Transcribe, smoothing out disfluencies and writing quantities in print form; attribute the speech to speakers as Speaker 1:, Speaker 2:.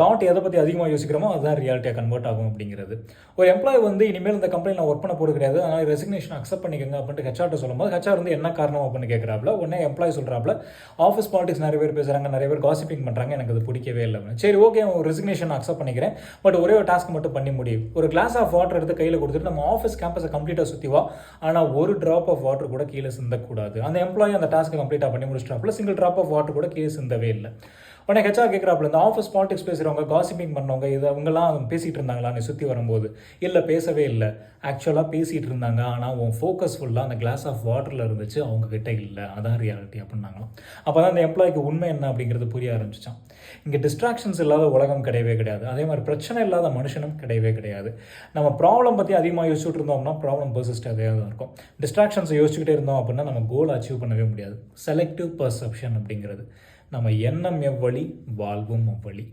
Speaker 1: Thought எதை பற்றி அதிகமாக யோசிக்கிறோமோ அதுதான் ரியாலிட்டியாக கன்வெர்ட் ஆகும் அப்படிங்கிறது. ஒரு எம்ப்ளாய் வந்து இனிமேல் இந்த கம்பெனி நான் ஒர்க் பண்ண போகிறது கிடையாது, அதனால் ரெசிக்னேஷன் அக்செப்ட் பண்ணிக்கோங்க அப்படின்ட்டு ஹெச்ஆர்ட்ட சொல்லும்போது ஹெச்ஆர் வந்து என்ன காரணம் அப்படின்னு கேட்குறாப்புல. உடனே எம்ப்ளாய் சொல்கிறாப்புல, ஆஃபீஸ் பாலிடிக்ஸ் நிறைய பேர் பேசுகிறாங்க, நிறைய பேர் காசிப்பிங் பண்ணுறாங்க, எனக்கு அது பிடிக்கவே இல்லை. சரி, ஓகே, ரெசிக்னேஷன் அக்செப்ட் பண்ணிக்கிறேன், பட் ஒரே ஒரு டாஸ்க் மட்டும் பண்ணி முடியும். ஒரு கிளாஸ் ஆஃப் வாட்டர் எடுத்து கையில் கொடுத்துட்டு நம்ம ஆஃபீஸ் கேம்பஸை கம்ப்ளீட்டாக சுற்றி வா, ஆனால் ஒரு ட்ராப் ஆஃப் வாட்டர் கூட கீழே சிந்தக்கூடாது. அந்த எம்ப்ளாயி அந்த டாஸ்க்கை கம்ப்ளீட்டாக பண்ணி முடிச்சிட்டாப்புல, சிங்கிள் ட்ராப் ஆஃப் வாட்டர் கூட கீழே சிந்தவே இல்லை. உடனே ஹெச்ஆர் கேட்குறாப்புல, இந்த ஆஃபீஸ் பாலிடிக்ஸ் பேசுகிறவங்க, காசிப்பிங் பண்ணவங்க, இது அவங்கெல்லாம் பேசிகிட்டு இருந்தாங்களா நீ சுற்றி வரும்போது? இல்லை, பேசவே இல்லை. ஆக்சுவலாக பேசிகிட்டு இருந்தாங்க, ஆனால் உன் ஃபோக்கஸ் ஃபுல்லாக அந்த கிளாஸ் ஆஃப் வாட்டரில் இருந்துச்சு, அவங்கக்கிட்ட இல்லை. அதான் ரியாலிட்டி அப்படின்னாங்களாம். அப்போ தான் அந்த எம்ப்ளாய்க்கு உண்மை என்ன அப்படிங்கிறது புரிய ஆரம்பிச்சிச்சான். இங்கே டிஸ்ட்ராக்ஷன்ஸ் இல்லாத உலகம் கிடையவே கிடையாது, அதே மாதிரி பிரச்சனை இல்லாத மனுஷனும் கிடையவே கிடையாது. நம்ம ப்ராப்ளம் பற்றி அதிகமாக யோசிச்சுட்டு இருந்தோம்னா ப்ராப்ளம் பெர்சிஸ்டாகவே தான் இருக்கும். டிஸ்ட்ராக்ஷன்ஸை யோசிச்சுக்கிட்டே இருந்தோம் அப்படின்னா நம்ம கோல் அச்சீவ் பண்ணவே முடியாது. செலக்டிவ் பர்செப்ஷன் அப்படிங்கிறது. நம்ம எண்ணம் எவ்வழி, வாழ்வும் அவ்வழி.